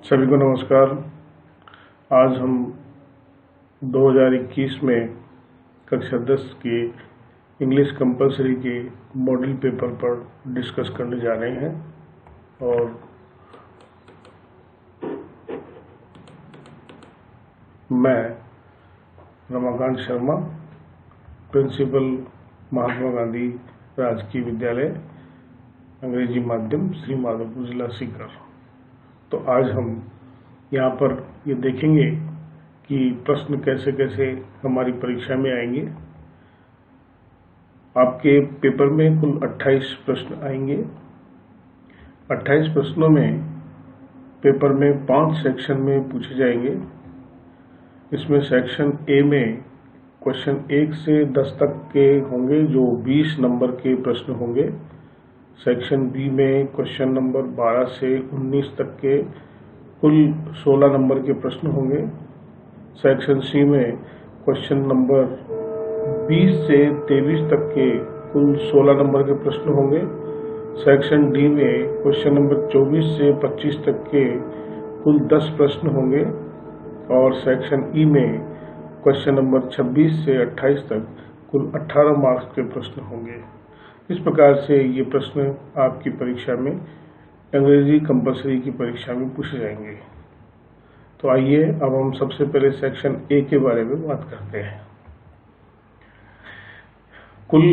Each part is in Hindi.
सभी को नमस्कार। आज हम 2021 में कक्षा 10 की इंग्लिश कंपलसरी के मॉडल पेपर पर डिस्कस करने जा रहे हैं और मैं रमाकांत शर्मा, प्रिंसिपल महात्मा गांधी राजकीय विद्यालय अंग्रेजी माध्यम, श्री माधोपुर, जिला सीकर। तो आज हम यहाँ पर ये देखेंगे कि प्रश्न कैसे कैसे हमारी परीक्षा में आएंगे। आपके पेपर में कुल 28 प्रश्न आएंगे। 28 प्रश्नों में पेपर में 5 सेक्शन में पूछे जाएंगे। इसमें सेक्शन ए में क्वेश्चन 1 से 10 तक के होंगे, जो 20 नंबर के प्रश्न होंगे। सेक्शन बी में क्वेश्चन नंबर 12 से 19 तक के कुल 16 नंबर के प्रश्न होंगे। सेक्शन सी में क्वेश्चन नंबर 20 से 23 तक के कुल 16 नंबर के प्रश्न होंगे। सेक्शन डी में क्वेश्चन नंबर 24 से 25 तक के कुल 10 प्रश्न होंगे और सेक्शन ई में क्वेश्चन नंबर 26 से 28 तक कुल 18 मार्क्स के प्रश्न होंगे। इस प्रकार से ये प्रश्न आपकी परीक्षा में, अंग्रेजी कंपलसरी की परीक्षा में पूछे जाएंगे। तो आइए अब हम सबसे पहले सेक्शन ए के बारे में बात करते हैं। कुल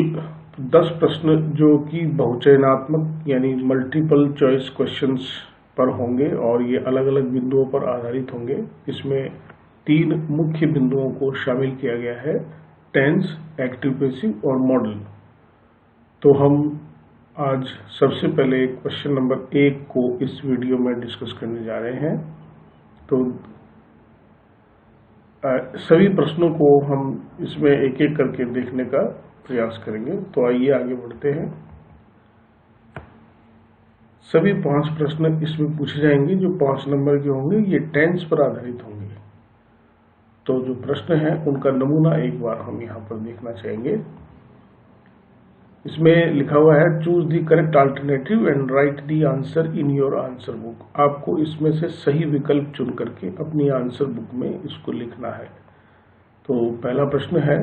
10 प्रश्न जो कि बहुचयनात्मक यानी मल्टीपल चॉइस क्वेश्चंस पर होंगे और ये अलग अलग बिंदुओं पर आधारित होंगे। इसमें 3 मुख्य बिंदुओं को शामिल किया गया है: टेंस, एक्टिव पैसिव और मॉडल। तो हम आज सबसे पहले क्वेश्चन नंबर 1 को इस वीडियो में डिस्कस करने जा रहे हैं। तो सभी प्रश्नों को हम इसमें एक एक करके देखने का प्रयास करेंगे। तो आइए आगे बढ़ते हैं। सभी 5 प्रश्न इसमें पूछे जाएंगे जो 5 नंबर के होंगे। ये टेंस पर आधारित होंगे। तो जो प्रश्न है उनका नमूना एक बार हम यहाँ पर देखना चाहेंगे। इसमें लिखा हुआ है, choose the correct alternative and write the answer in your answer book. आपको इसमें से सही विकल्प चुन करके अपनी आंसर बुक में इसको लिखना है। तो पहला प्रश्न है,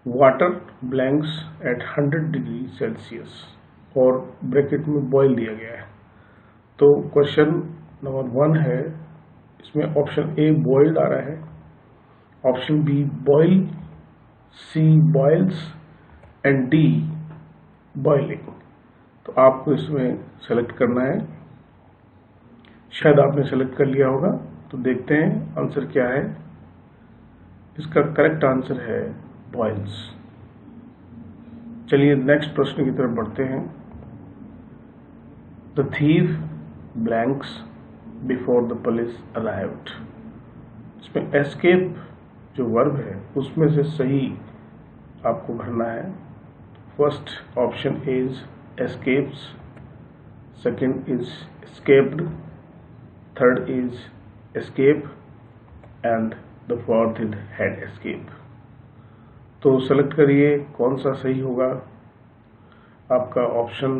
water blanks at 100 degree Celsius और ब्रैकेट में बॉयल दिया गया है। तो क्वेश्चन नंबर 1 है, इसमें ऑप्शन ए बॉइल्ड आ रहा है, option B boil, C boils and D boiling. तो आपको इसमें सेलेक्ट करना है। शायद आपने सेलेक्ट कर लिया होगा। तो देखते हैं आंसर क्या है। इसका करेक्ट आंसर है बॉइल्स। चलिए नेक्स्ट प्रश्न की तरफ बढ़ते हैं। The thief blanks before the police arrived. इसमें एस्केप जो वर्ब है उसमें से सही आपको भरना है। First option is escapes, second is escaped, third is escape and the fourth is had escape। तो सेलेक्ट करिए कौन सा सही होगा। आपका ऑप्शन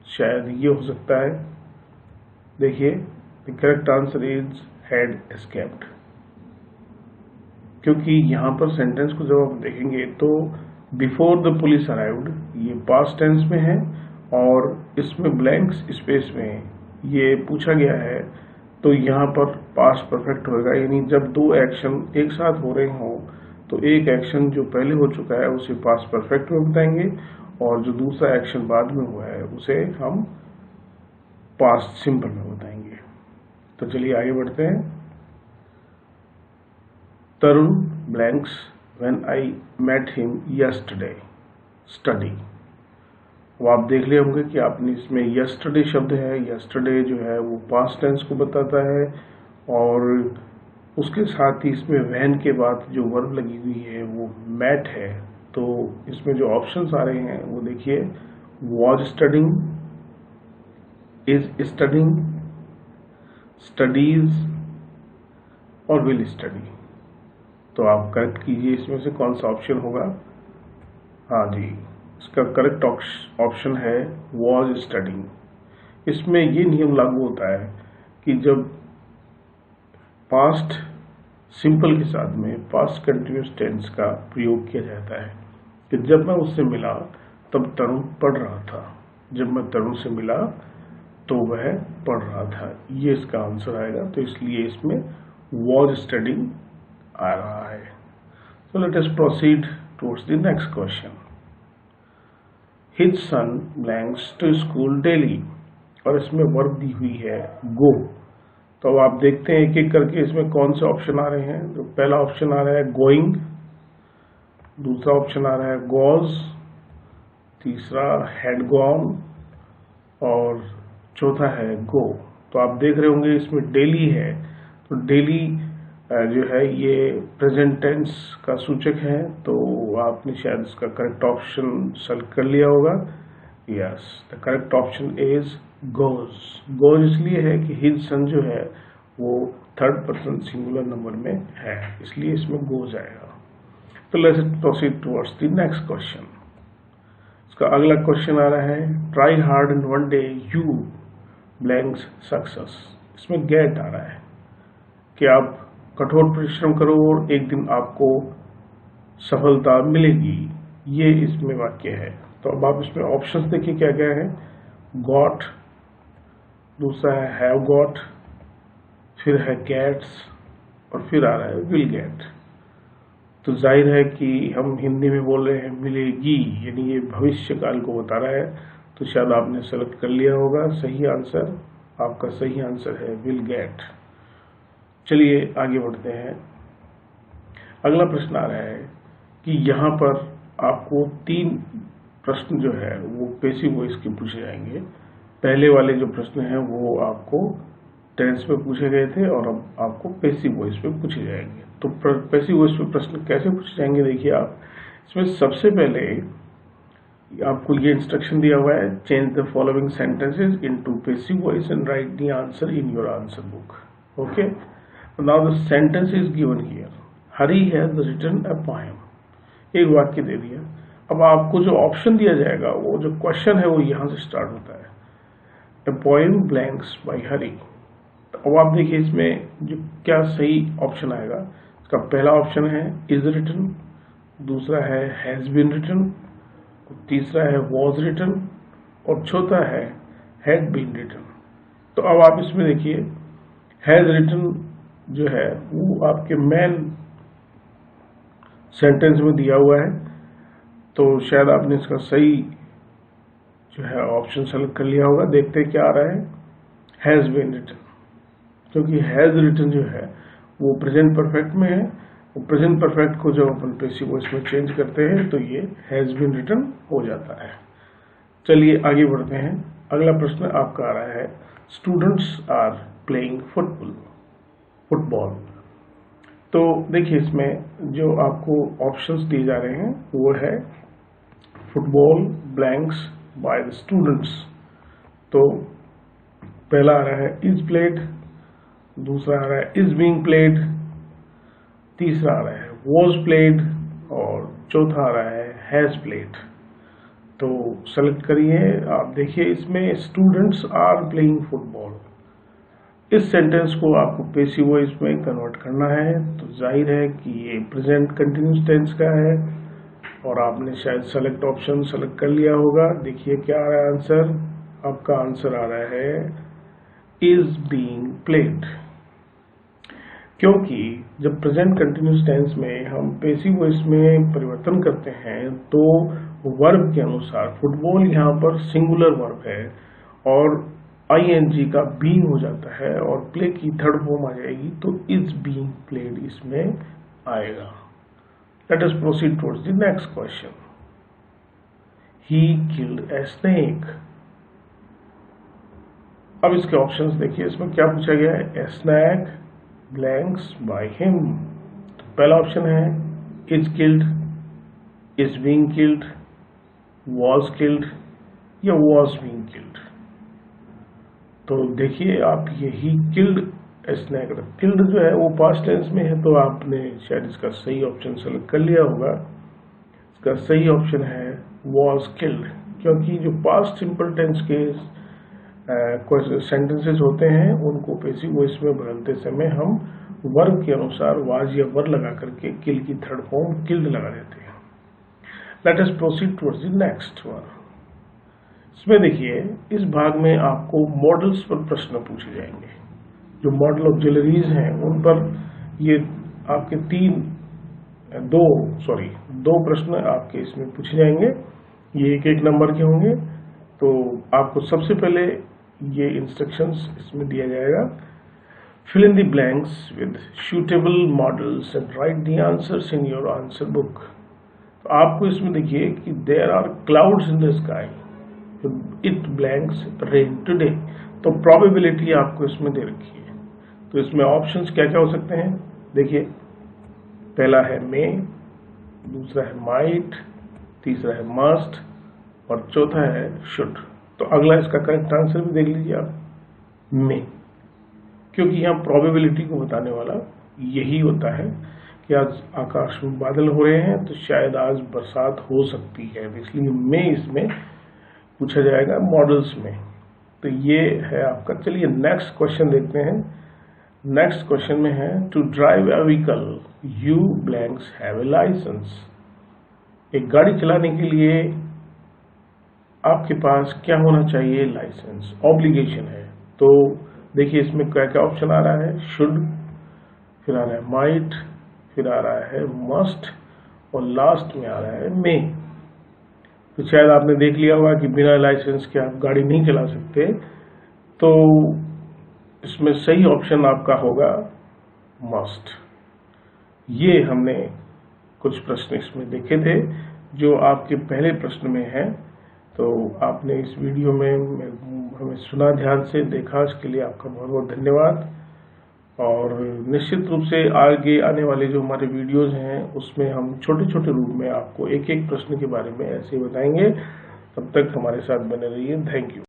शायद ये हो सकता है। देखिए, the correct answer is had escaped, क्योंकि यहाँ पर सेंटेंस को जब आप देखेंगे तो बिफोर द पुलिस अराइव्ड ये पास्ट टेंस में है और इसमें ब्लैंक्स स्पेस में ये पूछा गया है। तो यहाँ पर पास्ट परफेक्ट होगा, यानी जब 2 एक्शन एक साथ हो रहे हों तो एक एक्शन जो पहले हो चुका है उसे पास्ट परफेक्ट में बताएंगे और जो दूसरा एक्शन बाद में हुआ है उसे हम पास्ट सिंपल में बताएंगे। तो चलिए आगे बढ़ते हैं। तरुण blanks when I met him yesterday study। वो आप देख लिए होंगे कि आपने इसमें yesterday शब्द है। yesterday जो है वो past tense को बताता है और उसके साथ ही इसमें when के बाद जो वर्ब लगी हुई है वो met है। तो इसमें जो ऑप्शंस आ रहे हैं वो देखिए, was studying, is studying, studies और will study। तो आप करेक्ट कीजिए इसमें से कौन सा ऑप्शन होगा। हाँ जी, इसका करेक्ट ऑप्शन है was studying। इसमें ये नियम लागू होता है कि जब पास्ट सिंपल के साथ में पास्ट कंटिन्यूस टेंस का प्रयोग किया जाता है कि जब मैं उससे मिला तब तरुण पढ़ रहा था, जब मैं तरुण से मिला तो वह पढ़ रहा था, ये इसका आंसर आएगा। तो इसलिए इसमें वॉज स्टडिंग आ रहा है। So let us proceed towards the next question. His son blanks to school daily, और इसमें वर्ब दी हुई है गो। तो अब आप देखते हैं एक एक करके इसमें कौन से ऑप्शन आ रहे हैं। तो पहला ऑप्शन आ रहा है गोइंग, दूसरा ऑप्शन आ रहा है गोज, तीसरा हैड गॉन और चौथा है गो। तो आप देख रहे होंगे इसमें डेली है, तो डेली जो है ये प्रेजेंट टेंस का सूचक है, तो आपने शायद इसका करेक्ट ऑप्शन सेलेक्ट कर लिया होगा। Yes, the correct option is goes. Goes इसलिए है कि हिज सन जो है वो थर्ड पर्सन सिंगुलर नंबर में है, इसलिए इसमें गोज आएगा। तो let's proceed towards the next question. इसका अगला क्वेश्चन आ रहा है try hard in one day you blanks success. इसमें गेट आ रहा है कि आप कठोर परिश्रम करो और एक दिन आपको सफलता मिलेगी, ये इसमें वाक्य है। तो अब आप इसमें ऑप्शंस देखिए क्या क्या है। गॉट, दूसरा है हैव गॉट, फिर है गेट्स और फिर आ रहा है विल गेट। तो जाहिर है कि हम हिंदी में बोल रहे हैं मिलेगी, यानी ये भविष्य काल को बता रहा है, तो शायद आपने सेलेक्ट कर लिया होगा सही आंसर। आपका सही आंसर है विल गेट। चलिए आगे बढ़ते हैं। अगला प्रश्न आ रहा है कि यहाँ पर आपको 3 प्रश्न जो है वो पैसिव वॉइस के पूछे जाएंगे। पहले वाले जो प्रश्न हैं वो आपको टेंस में पूछे गए थे और अब आपको पैसिव वॉइस पे पूछे जाएंगे। तो पैसिव वॉइस पे प्रश्न कैसे पूछे जाएंगे, देखिए आप इसमें सबसे पहले आपको ये इंस्ट्रक्शन दिया हुआ है, change the following sentences into passive voice and write the answer in your answer book. Okay, now the sentence is given here, Hari has written a poem. एक वाक्य दे दिया। अब आपको जो ऑप्शन दिया जाएगा, वो जो क्वेश्चन है वो यहाँ से स्टार्ट होता है, द पोएम ब्लैंक्स बाय हरी। अब आप देखिए इसमें जो क्या सही ऑप्शन आएगा। इसका पहला ऑप्शन है इज रिटन, दूसरा है हैज बीन रिटन, तीसरा है वॉज रिटन और चौथा है हैड बीन रिटन। तो अब आप इसमें देखिए हैज रिटन जो है वो आपके मेन सेंटेंस में दिया हुआ है, तो शायद आपने इसका सही जो है ऑप्शन सेलेक्ट कर लिया होगा। देखते हैं क्या आ रहा है, हैज बीन रिटन, क्योंकि हैज रिटन जो है वो प्रेजेंट परफेक्ट में है। प्रेजेंट परफेक्ट को जब अपन पैसिव वॉइस में चेंज करते हैं तो ये हैज बीन रिटन हो जाता है। चलिए आगे बढ़ते हैं। अगला प्रश्न आपका आ रहा है स्टूडेंट्स आर प्लेइंग फुटबॉल। तो देखिए इसमें जो आपको ऑप्शंस दिए जा रहे हैं वो है football blanks by the students. तो पहला आ रहा है इज प्लेड, दूसरा आ रहा है इज बीइंग प्लेड, तीसरा आ रहा है वॉज प्लेड और चौथा आ रहा है हैज प्लेड। तो सेलेक्ट करिए। आप देखिए इसमें स्टूडेंट्स आर प्लेइंग फुटबॉल, इस सेंटेंस को आपको पैसिव वॉइस में कन्वर्ट करना है। तो जाहिर है कि ये प्रेजेंट कंटिन्यूस टेंस का है और आपने शायद सेलेक्ट ऑप्शन सेलेक्ट कर लिया होगा। देखिए क्या आ रहा है आंसर, आपका आंसर आ रहा है इज बीइंग प्लेड। क्योंकि जब प्रेजेंट कंटिन्यूस टेंस में हम पैसिव वॉइस में परिवर्तन करते हैं तो वर्ब के अनुसार फुटबॉल यहाँ पर सिंगुलर वर्ब है और आईएनजी का बीइंग हो जाता है और प्ले की थर्ड फॉर्म आ जाएगी, तो इज बीइंग प्लेड इसमें आएगा। Late us proceed towards the next question. He killed a snake. अब इसके ऑप्शंस देखिए, इसमें क्या पूछा गया है, ए स्नैक ब्लैंक्स बाय हिम। तो पहला ऑप्शन है is killed, is being killed, was killed या वॉज बीइंग किल्ड। तो देखिए आप ये ही किल्ड स्नैक, किल्ड जो है वो पास्ट टेंस में है, तो आपने शायद इसका सही ऑप्शन सेलेक्ट कर लिया होगा। इसका सही ऑप्शन है वॉज किल्ड, क्योंकि जो पास्ट सिंपल टेंस के सेंटेंसेस होते हैं उनको पेशी वॉइस में बदलते समय हम वर्ब के अनुसार वाज या वर लगा करके किल की थर्ड फॉर्म किल्ड लगा देते हैं। Late us proceed towards the next one. इसमें देखिए, इस भाग में आपको मॉडल्स पर प्रश्न पूछे जाएंगे। जो मॉडल ऑक्सिलरीज हैं उन पर ये आपके दो प्रश्न आपके इसमें पूछे जाएंगे। ये एक नंबर के होंगे। तो आपको सबसे पहले ये इंस्ट्रक्शंस इसमें दिया जाएगा। Fill in the blanks with suitable modals and write the answers in your answer book. तो आपको इसमें देखिए कि there are clouds in the sky, it blanks rain today. तो प्रोबेबिलिटी आपको इसमें दे रखी है। तो इसमें ऑप्शंस क्या क्या हो सकते हैं देखिए, पहला है मे, दूसरा है माइट, तीसरा है मस्ट और चौथा है शुड। तो अगला इसका करेक्ट आंसर भी देख लीजिए आप, मे, क्योंकि यहाँ प्रोबेबिलिटी को बताने वाला यही होता है कि आज आकाश में बादल हो रहे हैं तो शायद आज बरसात हो सकती है, इसलिए मे इसमें पूछा जाएगा मॉडल्स में। तो ये है आपका। चलिए नेक्स्ट क्वेश्चन देखते हैं। नेक्स्ट क्वेश्चन में है to drive a vehicle you blanks have a licence. एक गाड़ी चलाने के लिए आपके पास क्या होना चाहिए? लाइसेंस, ऑब्लिगेशन है। तो देखिए इसमें क्या क्या ऑप्शन आ रहा है, शुड, फिर आ रहा है माइट, फिर आ रहा है मस्ट और लास्ट में आ रहा है मे। तो शायद आपने देख लिया होगा कि बिना लाइसेंस के आप गाड़ी नहीं चला सकते। तो इसमें सही ऑप्शन आपका होगा मस्ट। ये हमने कुछ प्रश्न इसमें देखे थे जो आपके पहले प्रश्न में है। तो आपने इस वीडियो में हमें सुना, ध्यान से देखा, इसके लिए आपका बहुत बहुत धन्यवाद। और निश्चित रूप से आगे आने वाले जो हमारे वीडियोस हैं उसमें हम छोटे छोटे रूप में आपको एक एक प्रश्न के बारे में ऐसे ही बताएंगे। तब तक हमारे साथ बने रहिए। Thank you.